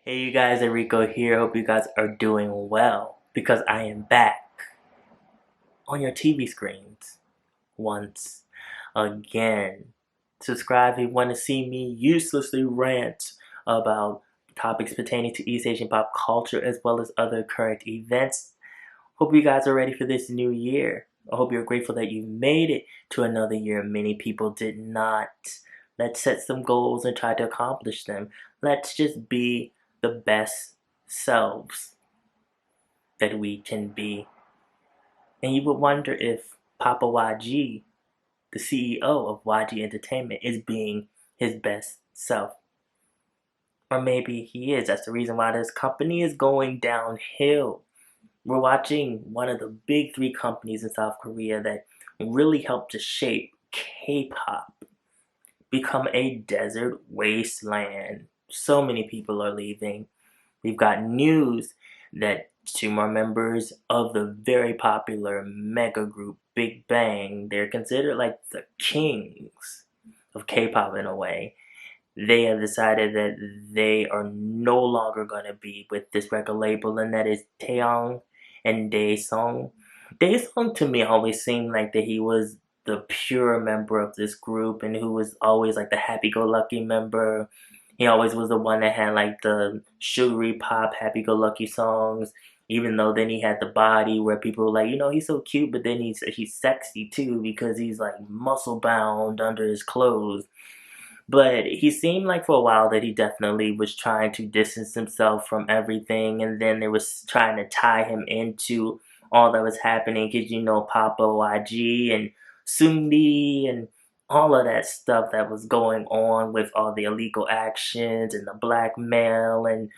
Hey you guys, Erico here. Hope you guys are doing well because I am back on your TV screens once again. Subscribe if you want to see me uselessly rant about topics pertaining to East Asian pop culture as well as other current events. Hope you guys are ready for this new year. I hope you're grateful that you made it to another year. Many people did not. Let's set some goals and try to accomplish them. Let's just be the best selves that we can be. And you would wonder if Papa YG, the CEO of YG Entertainment, is being his best self. Or maybe he is. That's the reason why this company is going downhill. We're watching one of the big three companies in South Korea that really helped to shape K-pop become a desert wasteland. So many people are leaving. We've got news that two more members of the very popular mega group Big Bang, they're considered like the kings of K-pop in a way. They have decided that they are no longer going to be with this record label, and that is Taeyang and Daesung. Daesung to me always seemed like that he was the pure member of this group and who was always like the happy-go-lucky member. He always was the one that had like the sugary pop happy-go-lucky songs, even though then he had the body where people were like, he's so cute, but then he's sexy too because he's like muscle bound under his clothes. But he seemed like for a while that he definitely was trying to distance himself from everything, and then they was trying to tie him into all that was happening because Papa YG and Sungri and all of that stuff that was going on with all the illegal actions and the blackmail and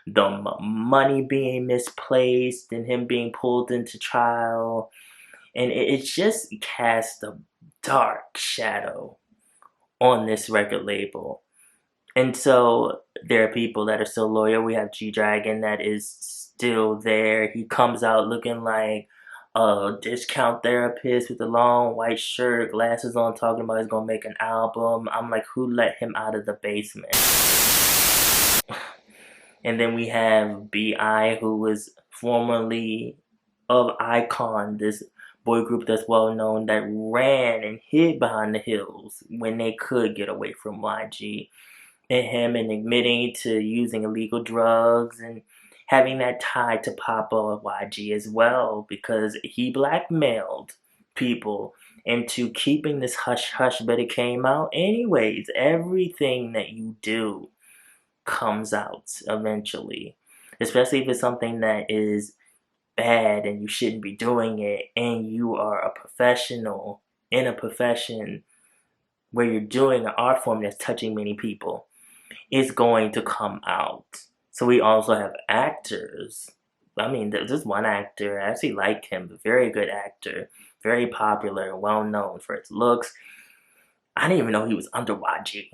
the money being misplaced and him being pulled into trial. And it just cast a dark shadow on this record label. And so there are people that are still loyal. We have G-Dragon that is still there. He comes out looking like a discount therapist with a long white shirt, glasses on, talking about he's gonna make an album. I'm like, who let him out of the basement? And then we have B.I, who was formerly of Icon, this boy group that's well known that ran and hid behind the hills when they could get away from YG. And him and admitting to using illegal drugs and having that tied to Papa YG as well because he blackmailed people into keeping this hush hush, but it came out anyways. Everything that you do comes out eventually, especially if it's something that is bad and you shouldn't be doing it and you are a professional in a profession where you're doing an art form that's touching many people. It's going to come out. So we also have actors. I mean, there's this one actor, I actually like him, a very good actor, very popular and well known for his looks. I didn't even know he was under YG.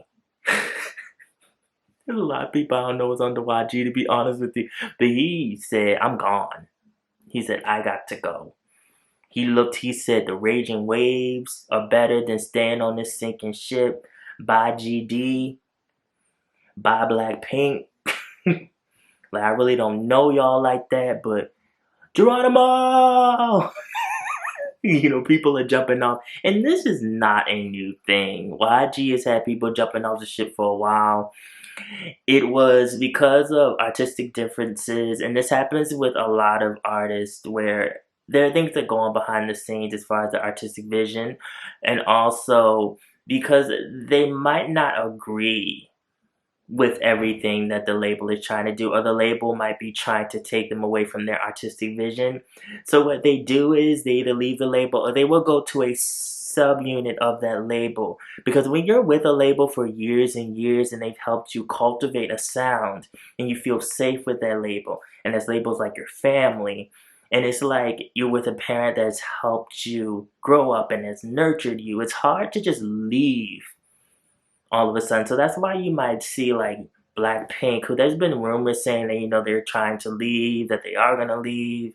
There's a lot of people I don't know was under YG, to be honest with you. But he said, I'm gone. He said, I got to go. He said, the raging waves are better than staying on this sinking ship. Bye GD. Bye Blackpink. Like, I really don't know y'all like that, but Geronimo! People are jumping off. And this is not a new thing. YG has had people jumping off the ship for a while. It was because of artistic differences, and this happens with a lot of artists where there are things that go on behind the scenes as far as the artistic vision, and also because they might not agree with everything that the label is trying to do, or the label might be trying to take them away from their artistic vision. So what they do is they either leave the label or they will go to a subunit of that label. Because when you're with a label for years and years and they've helped you cultivate a sound and you feel safe with that label, and this label's like your family, and it's like you're with a parent that's helped you grow up and has nurtured you, it's hard to just leave all of a sudden. So that's why you might see like Blackpink, who there's been rumors saying that, they're trying to leave, that they are going to leave.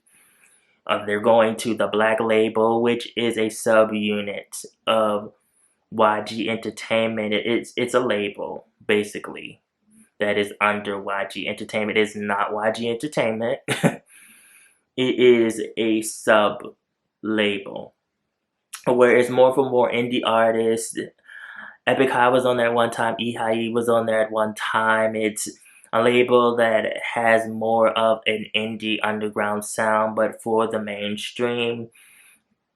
They're going to the Black label, which is a subunit of YG Entertainment. It's a label, basically. that is under YG Entertainment. It is not YG Entertainment. It is a sub label where it's more for more indie artists. Epic High was on there at one time. E-High was on there at one time. It's a label that has more of an indie underground sound, but for the mainstream,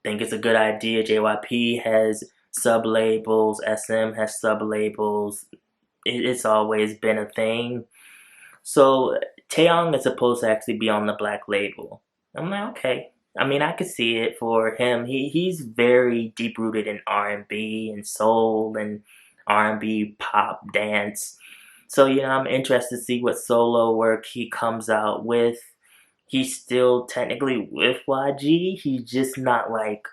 I think it's a good idea. JYP has sub-labels. SM has sub-labels. It's always been a thing. So Taeyang is supposed to actually be on the black label. I'm like, okay. I mean, I could see it for him. He's very deep rooted in R&B and soul and R&B pop dance. So I'm interested to see what solo work he comes out with. He's still technically with YG. He's just not like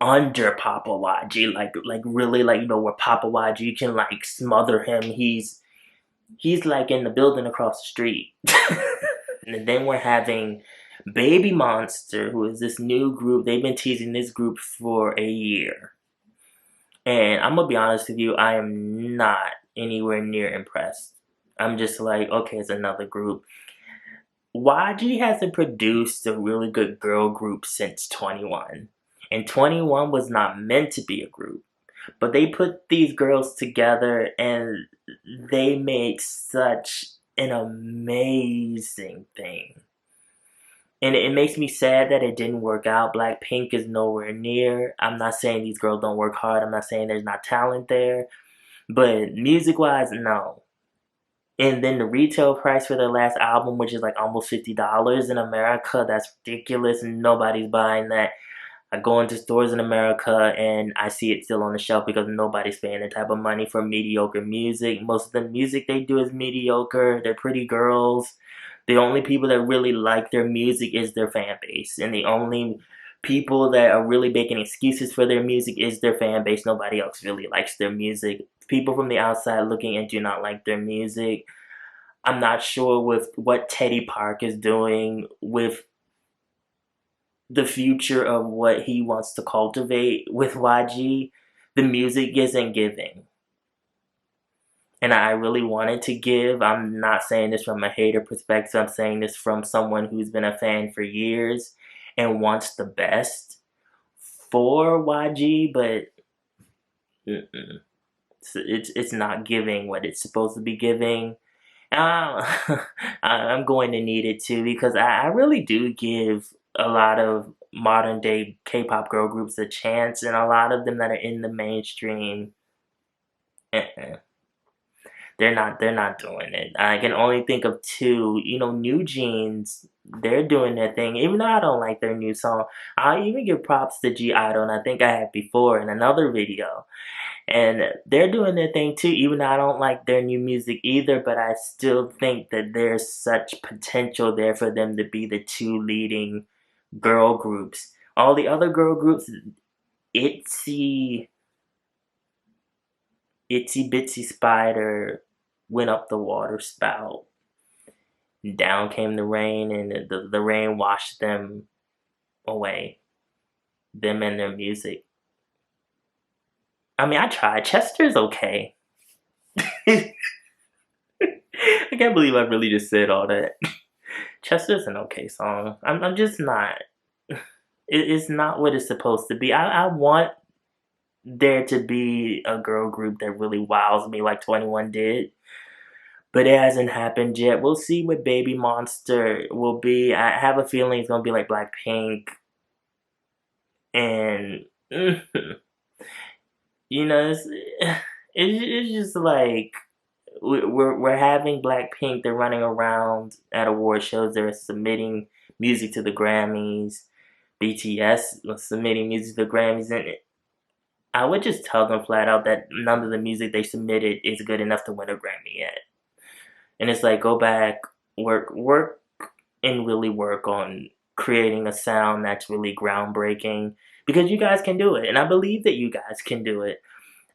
under Papa YG, like really like where Papa YG can like smother him. He's like in the building across the street. And then we're having Baby Monster, who is this new group. They've been teasing this group for a year. And I'm going to be honest with you, I am not anywhere near impressed. I'm just like, okay, it's another group. YG hasn't produced a really good girl group since 21. And 21 was not meant to be a group. But they put these girls together and they made such an amazing thing. And it makes me sad that it didn't work out. Blackpink is nowhere near. I'm not saying these girls don't work hard. I'm not saying there's not talent there. But music-wise, no. And then the retail price for their last album, which is like almost $50 in America, that's ridiculous. Nobody's buying that. I go into stores in America and I see it still on the shelf because nobody's paying that type of money for mediocre music. Most of the music they do is mediocre. They're pretty girls. The only people that really like their music is their fan base. And the only people that are really making excuses for their music is their fan base. Nobody else really likes their music. People from the outside looking in do not like their music. I'm not sure with what Teddy Park is doing with the future of what he wants to cultivate with YG. The music isn't giving. And I really wanted to give. I'm not saying this from a hater perspective. I'm saying this from someone who's been a fan for years and wants the best for YG, but it's not giving what it's supposed to be giving. I'm going to need it too because I really do give a lot of modern day K-pop girl groups a chance, and a lot of them that are in the mainstream, they're not doing it. I can only think of two. New Jeans, they're doing their thing. Even though I don't like their new song, I'll even give props to G Idol, and I think I had before in another video. And they're doing their thing too, even though I don't like their new music either, but I still think that there's such potential there for them to be the two leading girl groups. All the other girl groups, Itsy Bitsy Spider went up the water spout. Down came the rain, and the rain washed them away. Them and their music. I mean, I tried. Chester's okay. I can't believe I really just said all that. Chester's an okay song. I'm just not. It's not what it's supposed to be. I want there to be a girl group that really wows me like 21 did. But it hasn't happened yet. We'll see what Baby Monster will be. I have a feeling it's going to be like Blackpink. And, it's just like we're having Blackpink. They're running around at award shows. They're submitting music to the Grammys. BTS was submitting music to the Grammys, and I would just tell them flat out that none of the music they submitted is good enough to win a Grammy yet. And it's like, go back, work, and really work on creating a sound that's really groundbreaking, because you guys can do it, and I believe that you guys can do it.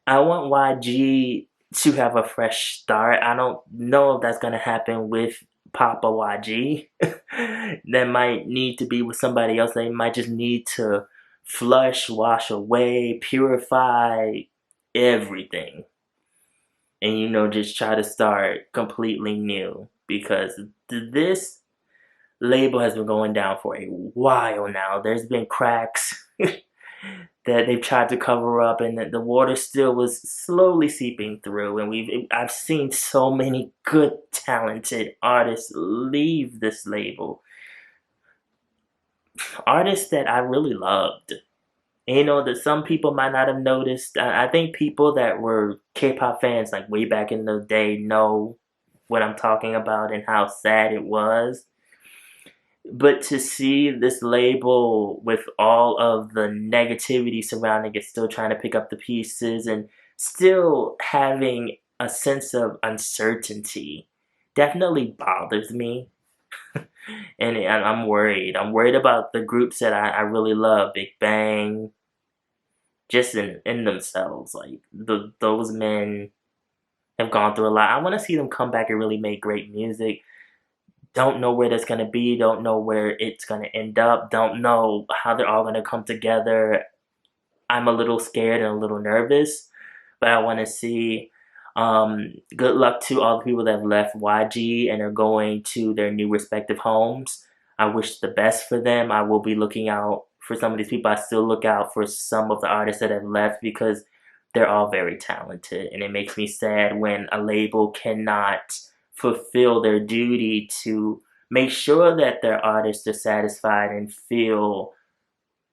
I want YG to have a fresh start. I don't know if that's going to happen with Papa YG. That might need to be with somebody else. They might just need to flush, wash away, purify everything. and just try to start completely new, because this label has been going down for a while now. There's been cracks that they've tried to cover up, and the water still was slowly seeping through. And I've seen so many good, talented artists leave this label, artists that I really loved. And that some people might not have noticed. I think people that were K-pop fans like way back in the day know what I'm talking about and how sad it was. But to see this label with all of the negativity surrounding it, still trying to pick up the pieces and still having a sense of uncertainty, definitely bothers me. And I'm worried. I'm worried about the groups that I really love, Big Bang, just in themselves. Like, those men have gone through a lot. I want to see them come back and really make great music. Don't know where that's going to be. Don't know where it's going to end up. Don't know how they're all going to come together. I'm a little scared and a little nervous, but I want to see. Good luck to all the people that have left YG and are going to their new respective homes. I wish the best for them. I will be looking out for some of these people. I still look out for some of the artists that have left, because they're all very talented, and it makes me sad when a label cannot fulfill their duty to make sure that their artists are satisfied and feel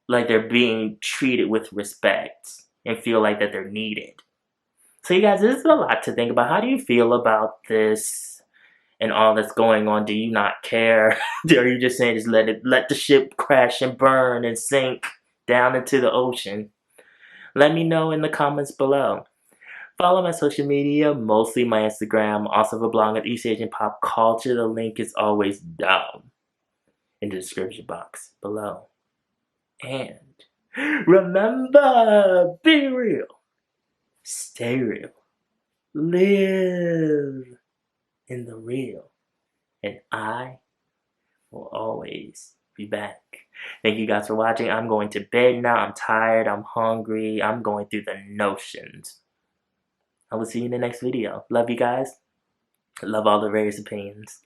like they're being treated with respect and feel like that they're needed. So you guys, this is a lot to think about. How do you feel about this and all that's going on? Do you not care? Are you just saying just let the ship crash and burn and sink down into the ocean? Let me know in the comments below. Follow my social media, mostly my Instagram. Also have a blog on East Asian pop culture. The link is always down in the description box below. And remember, be real, stay real, live in the real, and I will always be back. Thank you guys for watching. I'm going to bed now. I'm tired. I'm hungry. I'm going through the notions. I will see you in the next video. Love you guys. Love all the various opinions.